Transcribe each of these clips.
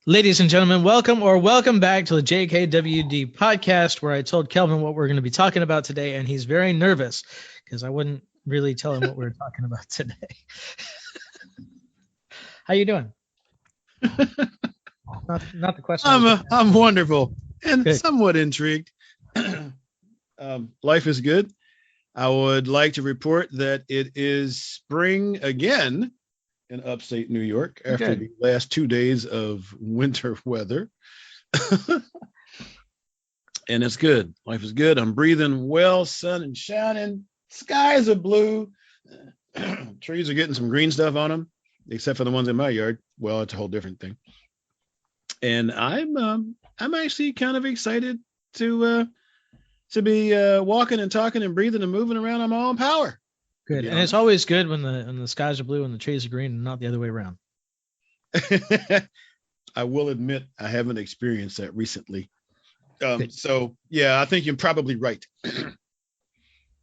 Ladies and gentlemen, welcome back to the JKWD podcast, where I told Kelvin what we're going to be talking about today, and he's very nervous because I wouldn't really tell him what we were talking about today. How you doing? Not the question. I'm wonderful and Good. somewhat intrigued. Life is good. I would like to report that it is spring again in upstate New York after the last 2 days of winter weather. And it's good. Life is good. I'm breathing well, sun is shining, skies are blue, trees are getting some green stuff on them, except for the ones in my yard. Well, it's a whole different thing. And I'm actually kind of excited to be walking and talking and breathing and moving around on my own power. Good. And it's always good when the skies are blue and the trees are green and not the other way around. I will admit I haven't experienced that recently. So yeah, I think you're probably right.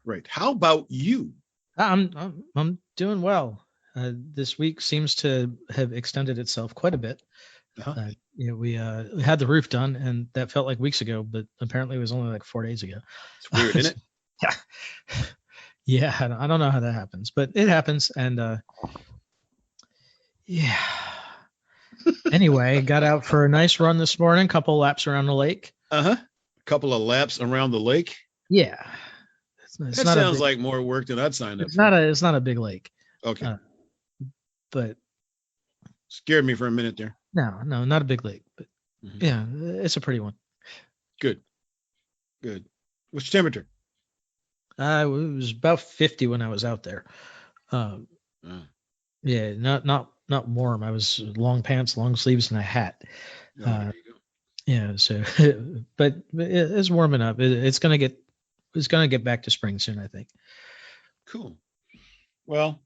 Right. How about you? I'm doing well. This week seems to have extended itself quite a bit. We had the roof done, and that felt like weeks ago, but apparently it was only like 4 days ago. It's weird, isn't it? Yeah, I don't know how that happens, but it happens. And yeah. Anyway, got out for a nice run this morning, couple laps around the lake. A couple of laps around the lake. Yeah. That sounds like more work than I'd signed up for. It's not a big lake. Okay. But scared me for a minute there. No, not a big lake, but yeah, it's a pretty one. Good. What's your temperature? It was about 50 when I was out there. Yeah, not warm. I was long pants, long sleeves, and a hat. There you go. Yeah, so but it's warming up. It's gonna get back to spring soon, I think. Cool. Well,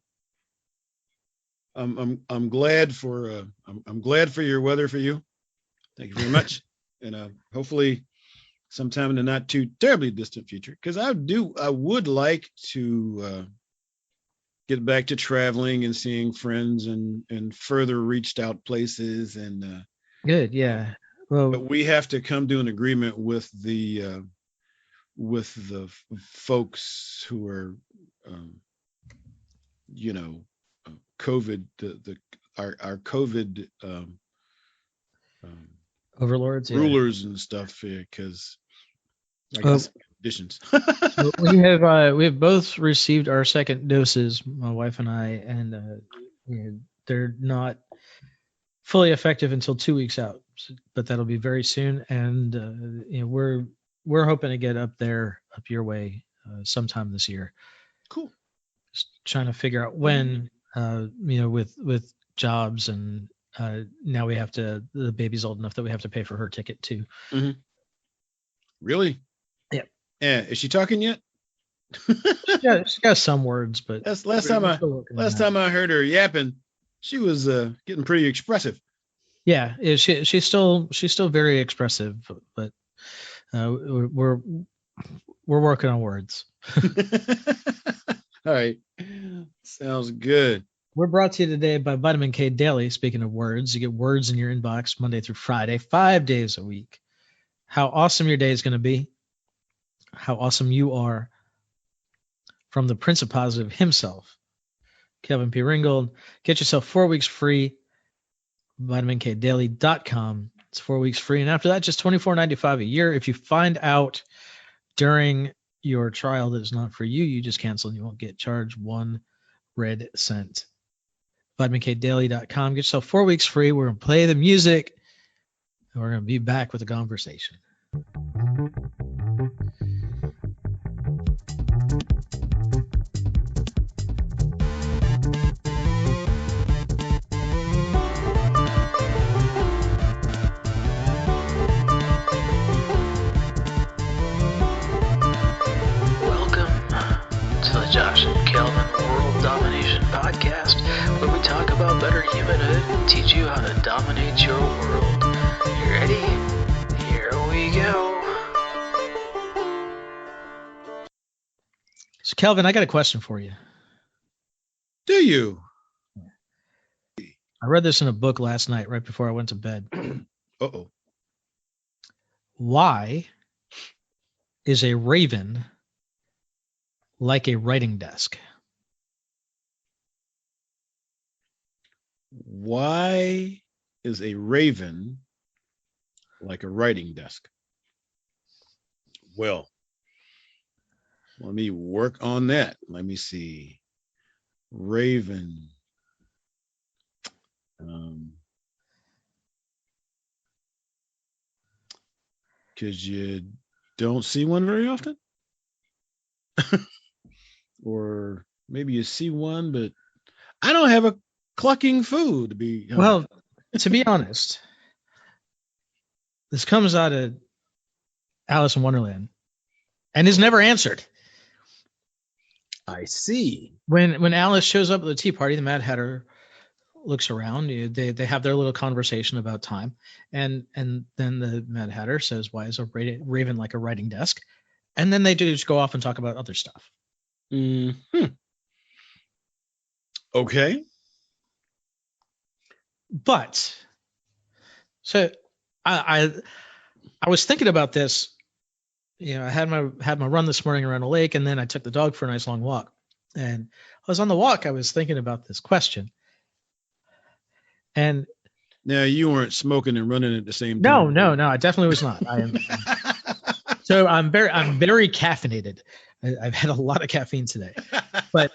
I'm glad for your weather for you. Thank you very much, and hopefully sometime in the not too terribly distant future, because I would like to get back to traveling and seeing friends and further reached out places and good, yeah. Well, but we have to come to an agreement with the folks who are COVID, our COVID overlords, rulers and stuff, because I guess conditions. So we have both received our second doses, my wife and I, and they're not fully effective until 2 weeks out, but that'll be very soon. And we're hoping to get up your way sometime this year. Cool. Just trying to figure out when, with jobs, and now the baby's old enough that we have to pay for her ticket too. Mm-hmm. Really? Yeah. Is she talking yet? Yeah, she got some words, but that's last time I heard her yapping, she was getting pretty expressive. Yeah, she's still very expressive, but we're working on words. All right, sounds good. We're brought to you today by Vitamin K Daily. Speaking of words, you get words in your inbox Monday through Friday, 5 days a week. How awesome your day is going to be. How awesome you are. From the Prince of Positive himself, Kelvin P. Ringgold. Get yourself 4 weeks free. VitaminKDaily.com. It's 4 weeks free. And after that, just $24.95 a year. If you find out during your trial that it's not for you, you just cancel and you won't get charged 1 red cent. VitaminKDaily.com. Get yourself 4 weeks free. We're going to play the music, and we're going to be back with the conversation. Josh and Kelvin World Domination Podcast, where we talk about better humanhood and teach you how to dominate your world. You ready? Here we go. So, Kelvin, I got a question for you. Do you? I read this in a book last night, right before I went to bed. Uh-oh. Why is a raven like a writing desk? Why is a raven like a writing desk? Well, let me work on that. Let me see. Raven. Because you don't see one very often? Or maybe you see one, but I don't have a clucking food to be honest. Well, to be honest, this comes out of Alice in Wonderland and is never answered. I see. When Alice shows up at the tea party, the Mad Hatter looks around. They have their little conversation about time, and then the Mad Hatter says, "Why is a raven like a writing desk?" And then they just go off and talk about other stuff. Okay. But so I was thinking about this. I had my run this morning around a lake, and then I took the dog for a nice long walk. And I was on the walk. I was thinking about this question. And now you weren't smoking and running at the same time. No, I definitely was not. So I'm very caffeinated. I've had a lot of caffeine today, but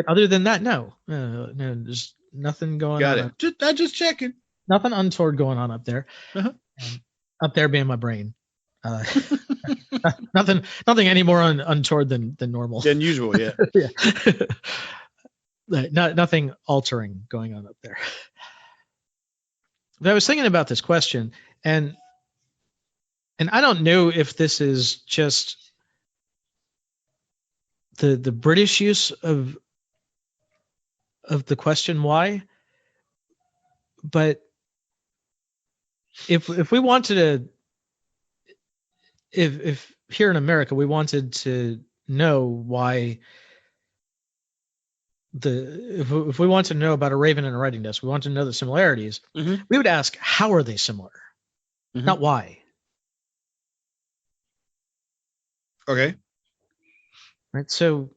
other than that, no, there's nothing going Got on. Got it. Just checking. Nothing untoward going on up there. Uh-huh. Up there being my brain. Nothing any more untoward than normal. Than usual, yeah. Yeah. Nothing altering going on up there. But I was thinking about this question, and I don't know if this is just the British use of the question why, but if we wanted to, if here in America we wanted to know why if we want to know about a raven and a writing desk, we want to know the similarities. Mm-hmm. We would ask, how are they similar? Mm-hmm. Not why. Okay. Right. So,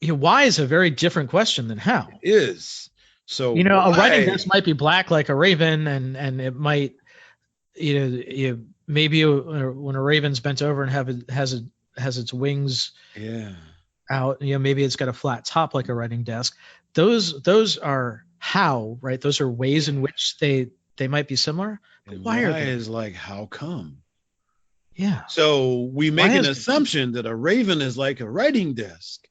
why is a very different question than how. It is. So a writing desk might be black like a raven, and it might, maybe when a raven's bent over and has its wings. Yeah. Out, maybe it's got a flat top like a writing desk. Those are how, right? Those are ways in which they might be similar. But why are they? Is like, how come? Yeah. So we make an assumption that a raven is like a writing desk.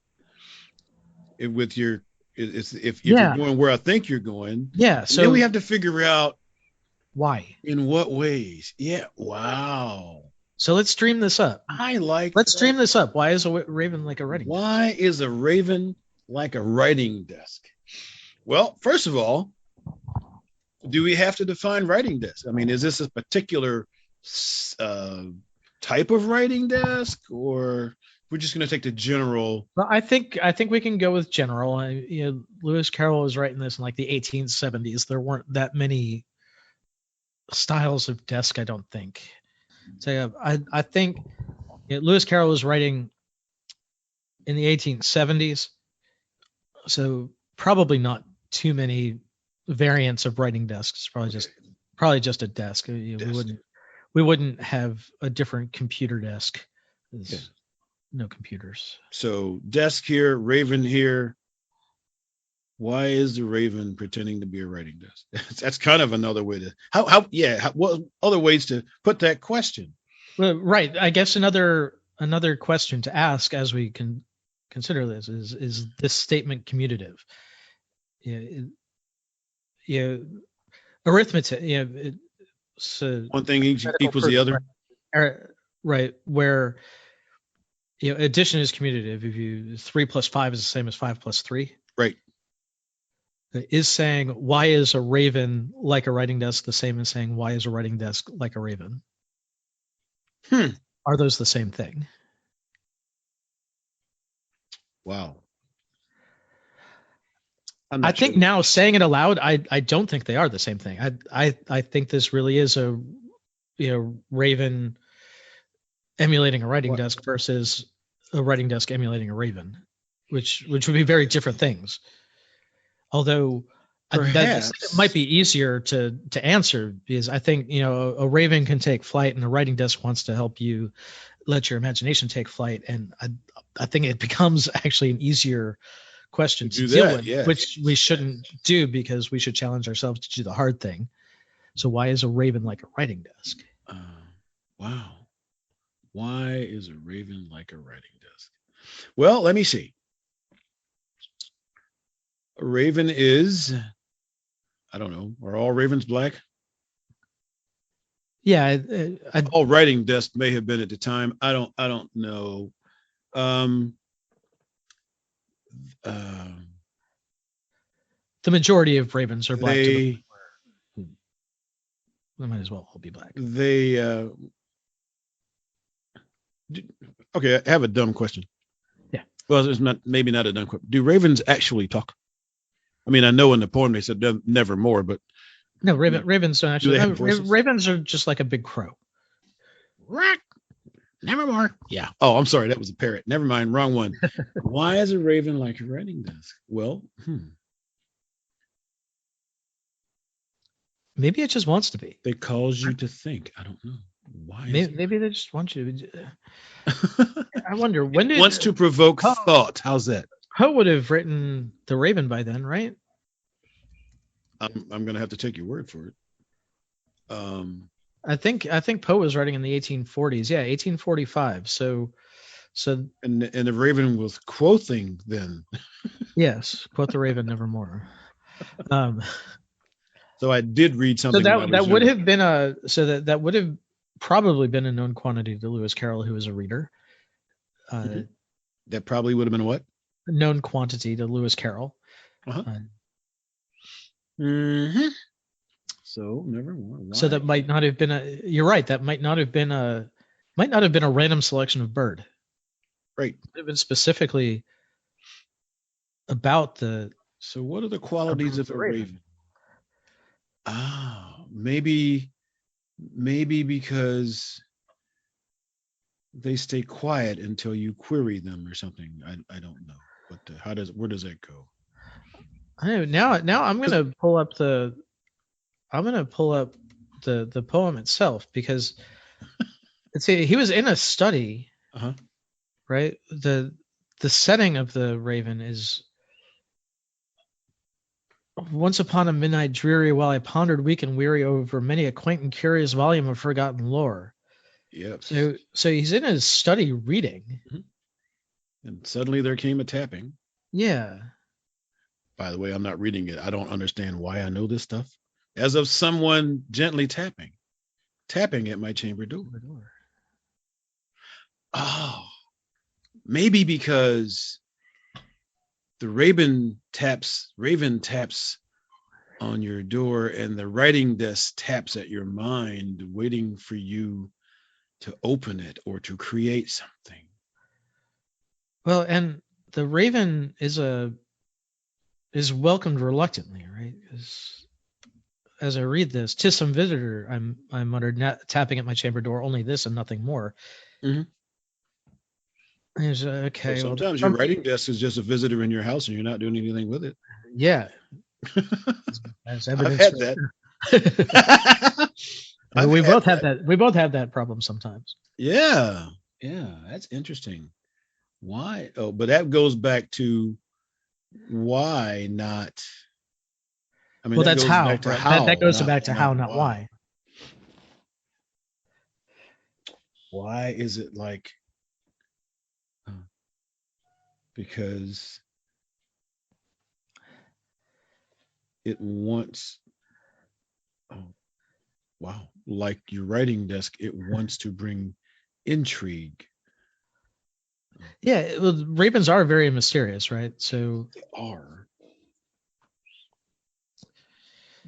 If you're going where I think you're going. Yeah. So then we have to figure out why. In what ways? Yeah. Wow. So let's dream this up. Let's dream this up. Why is a raven like a writing desk? Why is a raven like a writing desk? Well, first of all, do we have to define writing desk? I mean, is this a particular type of writing desk, or we're just going to take the general? Well, I think we can go with general. Lewis Carroll was writing this in like the 1870s. There weren't that many styles of desk, I don't think. So I think Lewis Carroll was writing in the 1870s, so probably not too many variants of writing desks. Probably just a desk. We wouldn't have a different computer desk. There's no computers. So desk here, raven here. Why is the raven pretending to be a writing desk? That's kind of another way to what other ways to put that question? Well, right. I guess another question to ask as we can consider this is this statement commutative? Arithmetic. One thing equals the other. Right. Where addition is commutative. If 3 + 5 is the same as 5 + 3. Right. Is saying why is a raven like a writing desk the same as saying why is a writing desk like a raven? Are those the same thing? Wow. I'm I not think sure. now saying it aloud, I don't think they are the same thing. I think this really is a Raven emulating a writing What? desk versus a writing desk emulating a Raven, which would be very different things. Although that might Perhaps. be easier to answer because I think a Raven can take flight and a writing desk wants to help you let your imagination take flight, and I think it becomes actually an easier To question to do deal that, with, yes. which we shouldn't do because we should challenge ourselves to do the hard thing. So why is a Raven like a writing desk? Wow. Why is a raven like a writing desk? Well, let me see. A raven is, I don't know, are all ravens black? Yeah, All writing desks may have been at the time. I don't know. Um, uh, the majority of Ravens are black to the point they where they might as well all be black. they okay. I have a dumb question. Yeah. Well, it's not maybe not a dumb question. Do ravens actually talk? I mean, I know in the poem they said nevermore, but No, you know, Ravens don't do actually. they No, have voices? Ravens are just like a big crow. Rock, nevermore. Yeah. Oh, I'm sorry, that was a parrot. Never mind, wrong one. Why is a raven like a writing desk? Well, Maybe it just wants to be. it calls you to think. I don't know. Why is Maybe they just want you to. it? I wonder It when did wants to provoke Poe, thought. How's that? Poe would have written the Raven by then, right? I'm gonna have to take your word for it. Um, I think Poe was writing in the 1840s. Yeah, 1845. So and the raven was quoting then. yes, quote the Raven nevermore. Um, So I did read so something when I that was would younger. have been that would have probably been a known quantity to Lewis Carroll, who was a reader. Hmm. Uh, That probably would have been what? known quantity to Lewis Carroll. Uh-huh. Uh, Hmm. So nevermore. so Why? that might not have been a. You're right. That might not have been a random selection of bird. Right. It would have been specifically about the So what are the qualities of a Raven. raven? Ah, maybe because they stay quiet until you query them or something. I don't know. But where does that go? I don't know, now I'm gonna pull up the poem itself because he was in a study, Uh-huh. right? The setting of the Raven is once upon a midnight dreary while I pondered weak and weary over many a quaint and curious volume of forgotten lore. Yes. So he's in his study reading. Mhm. And suddenly there came a tapping. Yeah. By the way, I'm not reading it. I don't understand why I know this stuff. As of someone gently tapping at my chamber door. Oh, maybe because the raven taps on your door and the writing desk taps at your mind, waiting for you to open it or to create something. Well, and the Raven is welcomed reluctantly, right? As I read this, "'Tis some visitor," I muttered, tapping at my chamber door. Only this and nothing more. Mhm. So Okay. Well, sometimes your writing desk is just a visitor in your house and you're not doing anything with it. yeah, as I've evidence. had that. I've We had both have that. that. We both have that problem sometimes. Yeah. Yeah. That's interesting. Why? Oh, but that goes back to why not. I mean, Well, that that's goes how, back to right? That how, goes not back to how, not not why. why. Why is it like because it wants oh wow, like your writing desk, it wants to bring intrigue. Yeah, well, ravens are very mysterious, right? So They are,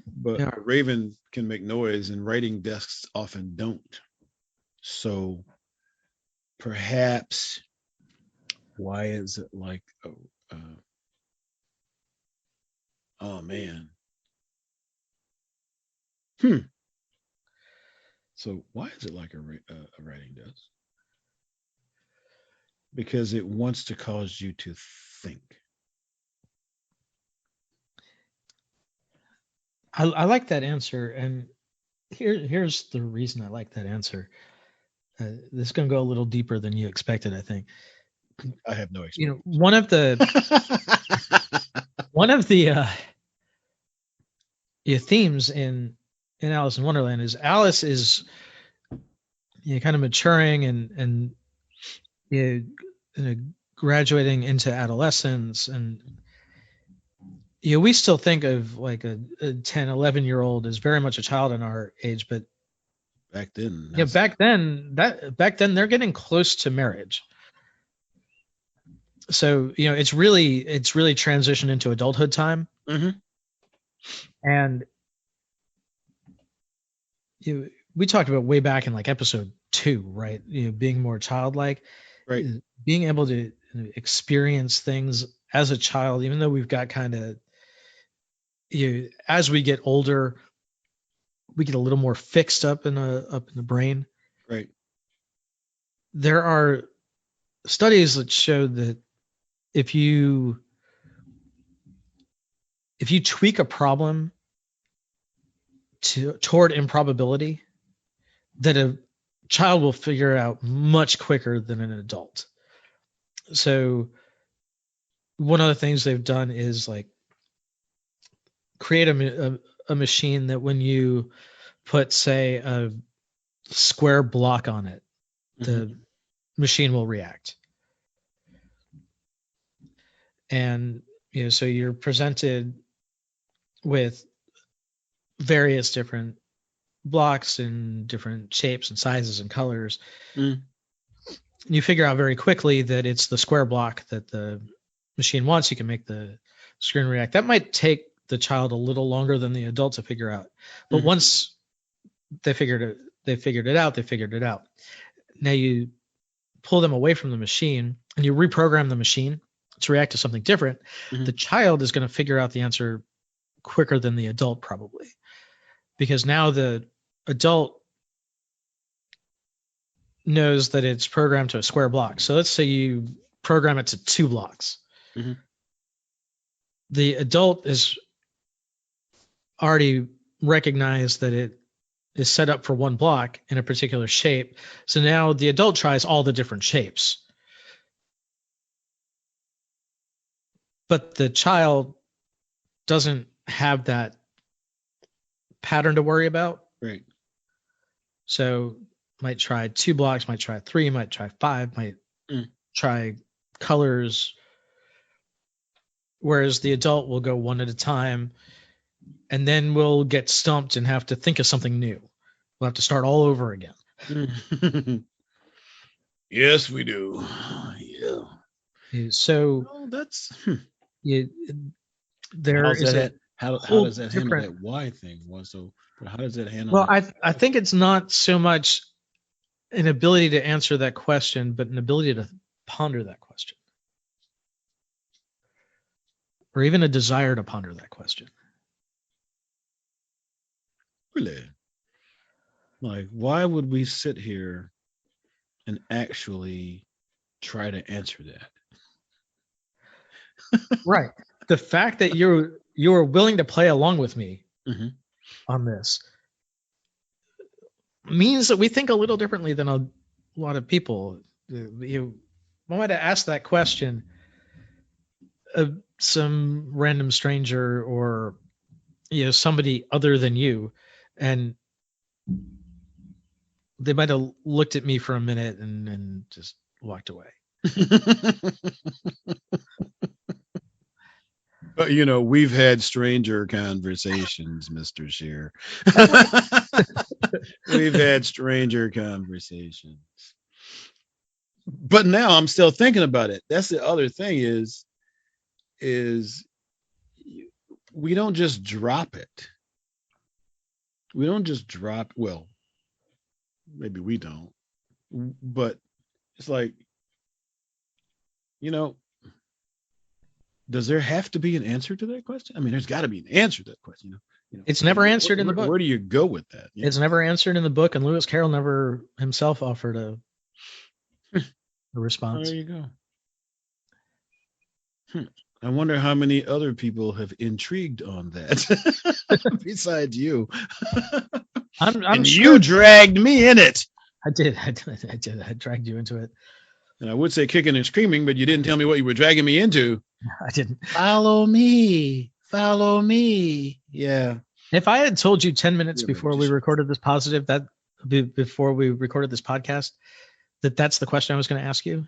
but they a are. raven can make noise and writing desks often don't. So perhaps why is it like Oh man. So why is it like a writing does? Because it wants to cause you to think. I like that answer, and here's the reason I like that answer. This is going to go a little deeper than you expected, I think. I have no You know, experience. one of the themes in Alice in Wonderland is Alice is kind of maturing and graduating into adolescence, and we still think of like a 10, 11-year-old as very much a child in our age, but Back then, back then they're getting close to marriage. So it's really transitioned into adulthood time. Mm-hmm. And we talked about way back in like episode 2, right? Being more childlike, Right. Being able to experience things as a child, even though we've got kind of, as we get older, we get a little more fixed up in the brain. Right. There are studies that show that if you tweak a problem toward improbability, that a child will figure it out much quicker than an adult. So one of the things they've done is like create a machine that when you put, say, a square block on it, the machine will react. And so you're presented with various different blocks in different shapes and sizes and colors. You figure out very quickly that it's the square block that the machine wants. You can make the screen react. That might take the child a little longer than the adult to figure out, but once they figured it out. Now you pull them away from the machine and you reprogram the machine to react to something different. The child is going to figure out the answer quicker than the adult, probably, because now the adult knows that it's programmed to a square block. So let's say you program it to 2 blocks. The adult is already recognized that it is set up for 1 block in a particular shape. So now the adult tries all the different shapes. But the child doesn't have that pattern to worry about. Right. So might try 2 blocks, might try 3, might try 5, might try colors. Whereas the adult will go one at a time, and then we'll get stumped and have to think of something new. We'll have to start all over again. Yes, we do. Yeah. So that's there is how does that handle that why thing? So how does that handle? Well, I think it's not so much an ability to answer that question, but an ability to ponder that question, or even a desire to ponder that question. Really? Like, why would we sit here and actually try to answer that? Right. The fact that you were willing to play along with me on this means that we think a little differently than a lot of people. You might have asked that question of some random stranger or somebody other than you, and they might have looked at me for a minute and just walked away. But we've had stranger conversations, Mr. Shear. We've had stranger conversations. But now I'm still thinking about it. That's the other thing is we don't just drop it. We don't just drop, well, maybe we don't. But it's like, does there have to be an answer to that question? I mean, there's got to be an answer to that question. It's never answered in the book. Where do you go with that? It's never answered in the book, and Lewis Carroll never himself offered a response. There you go. I wonder how many other people have intrigued on that besides you. I'm sure you dragged me in it. I did. I dragged you into it. And I would say kicking and screaming, but you didn't tell me what you were dragging me into. I didn't. Follow me. Yeah. If I had told you 10 minutes before we recorded this podcast, that's the question I was going to ask you.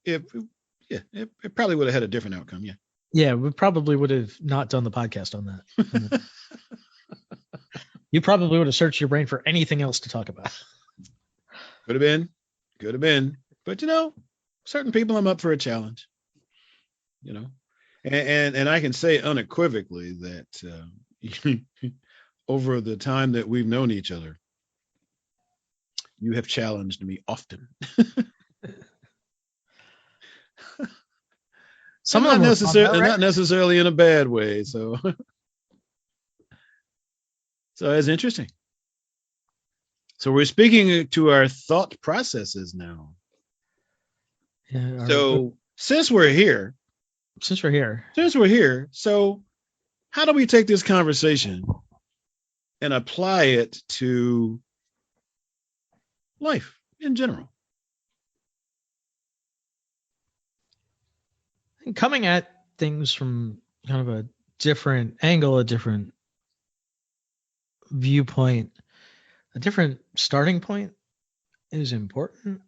It probably would have had a different outcome. Yeah. Yeah, we probably would have not done the podcast on that. You probably would have searched your brain for anything else to talk about. Could have been. But certain people, I'm up for a challenge. And I can say unequivocally that over the time that we've known each other, you have challenged me often. Some not necessarily in a bad way. So it's interesting. So we're speaking to our thought processes now. Yeah. So since we're here, so how do we take this conversation and apply it to life in general? Coming at things from kind of a different angle, a different viewpoint, a different starting point is important.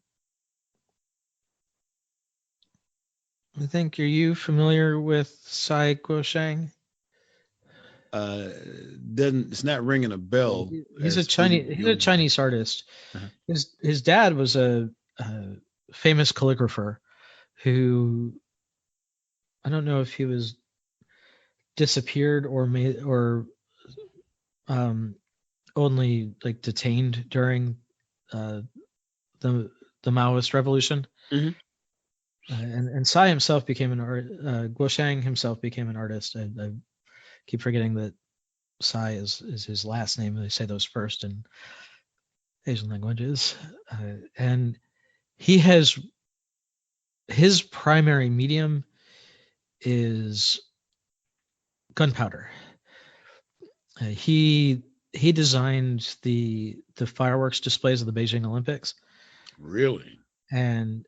I think, are you familiar with Cai Guo-Qiang? It's not ringing a bell. He's a Chinese artist. Uh-huh. His dad was a famous calligrapher who, I don't know if he was disappeared or only like detained during the Maoist revolution. Mm-hmm. And Cai himself became Guo-Qiang himself became an artist. I keep forgetting that Cai is his last name. They say those first in Asian languages. And he has, his primary medium is gunpowder. He designed the fireworks displays of the Beijing Olympics. Really? And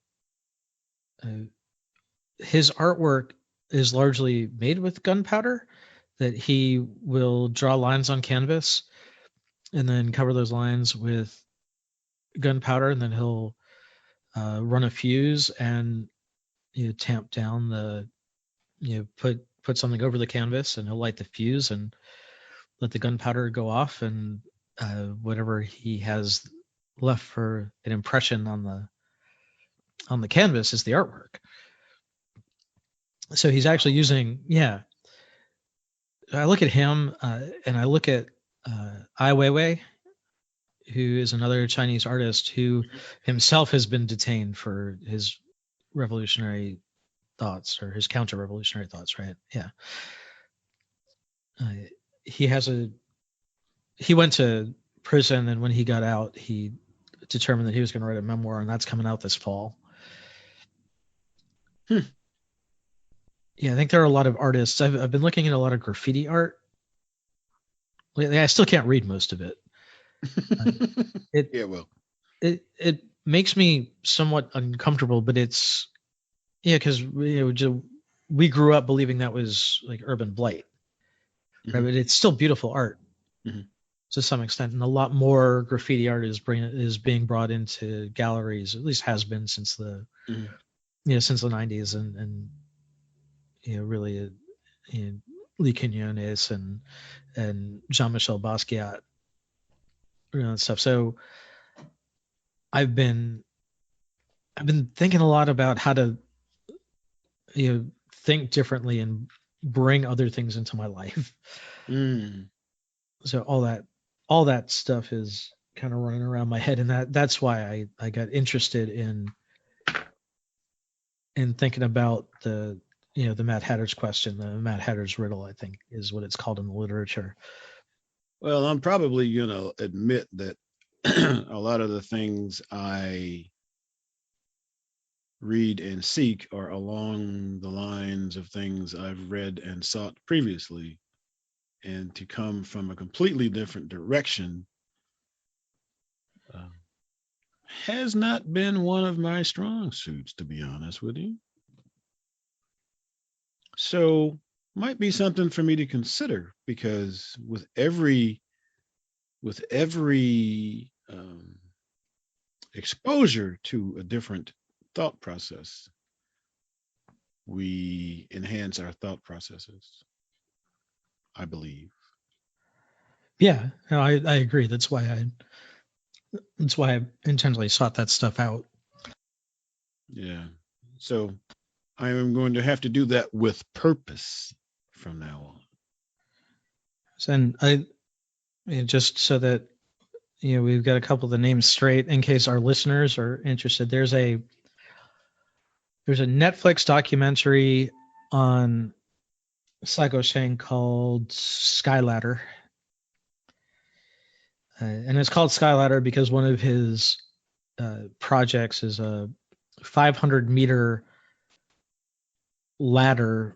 his artwork is largely made with gunpowder, that he will draw lines on canvas and then cover those lines with gunpowder, and then he'll run a fuse and tamp down put something over the canvas, and he'll light the fuse and let the gunpowder go off, and whatever he has left for an impression on the canvas is the artwork. So he's actually using, I look at him and I look at WeiWei, who is another Chinese artist who himself has been detained for his revolutionary thoughts, or his counter-revolutionary thoughts, right? Yeah. He went to prison, and when he got out, he determined that he was going to write a memoir, and that's coming out this fall. Yeah, I think there are a lot of artists. I've been looking at a lot of graffiti art. I still can't read most of it. It makes me somewhat uncomfortable, but it's because we grew up believing that was like urban blight, right? But it's still beautiful art to some extent, and a lot more graffiti art is being brought into galleries. At least has been since the since the 90s, and really Lee Quiñonez and Jean-Michel Basquiat, and stuff. So I've been thinking a lot about how to think differently and bring other things into my life. So all that stuff is kind of running around my head, and that's why I got interested in thinking about the the Mad Hatter's question, the Mad Hatter's riddle, I think is what it's called in the literature. Well, I'm probably going to admit that a lot of the things I read and seek are along the lines of things I've read and sought previously. And to come from a completely different direction has not been one of my strong suits, to be honest with you. So might be something for me to consider, because with every exposure to a different thought process, we enhance our thought processes, I believe. Yeah, no, I agree. That's why I intentionally sought that stuff out. Yeah. So I am going to have to do that with purpose from now on. And just so that we've got a couple of the names straight in case our listeners are interested. There's a Netflix documentary on Cai Guo-Qiang called Skyladder. And it's called Skyladder because one of his projects is a 500-meter ladder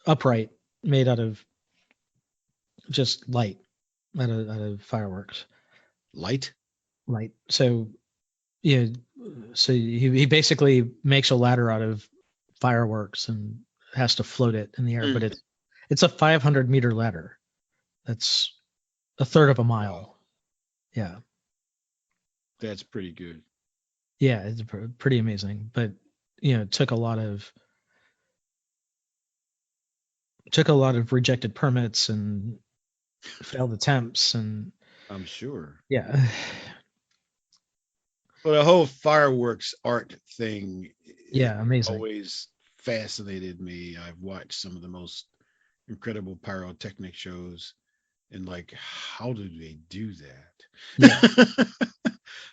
upright made out of just light, out of fireworks. Light. So he basically makes a ladder out of fireworks and has to float it in the air. But it's a 500-meter ladder. That's a third of a mile. Wow. Yeah. That's pretty good. Yeah, it's pretty amazing. But it took a lot of rejected permits and failed attempts, and I'm sure. Yeah. Well, the whole fireworks art thing, amazing. Always fascinated me. I've watched some of the most incredible pyrotechnic shows, and how do they do that? Yeah.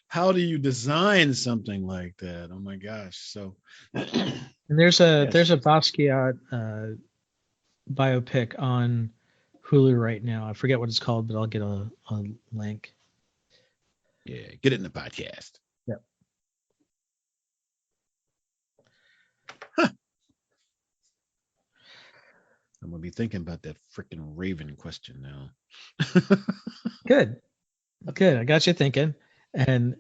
How do you design something like that? Oh my gosh! So, and there's a Basquiat biopic on Hulu right now. I forget what it's called, but I'll get a link. Yeah, get it in the podcast. Yep. Huh. I'm gonna be thinking about that freaking Raven question now. Good. I got you thinking, and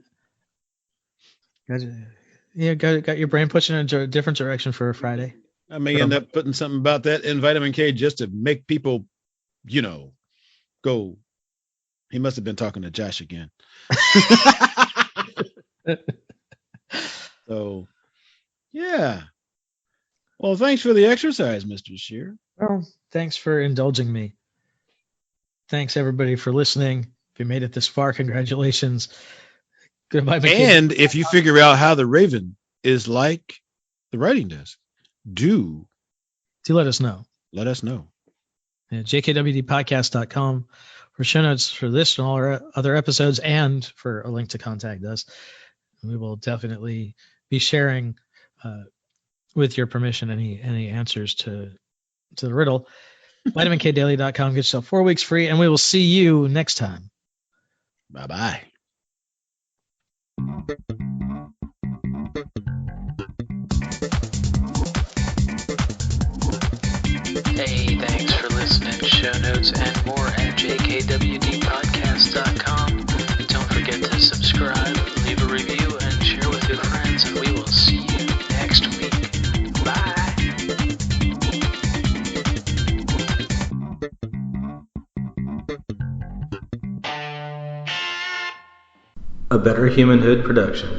got your brain pushing in a different direction for a Friday. I may end up putting something about that in vitamin K just to make people, go. He must have been talking to Josh again. So, yeah. Well, thanks for the exercise, Mr. Scheer. Well, thanks for indulging me. Thanks, everybody, for listening. If you made it this far, congratulations. Goodbye, McKinney. And if you figure out how the Raven is like the writing desk, do let us know. Let us know. jkwdpodcast.com for show notes for this and all our other episodes, and for a link to contact us. We will definitely be sharing, with your permission, any answers to the riddle. vitaminkdaily.com. Get yourself 4 weeks free, and we will see you next time. Bye-bye. Hey, thanks for listening. Show notes and more at jkwdpodcast.com. Don't forget to subscribe, leave a review, and share with your friends, and we will see you next week. Bye. A Better Humanhood production.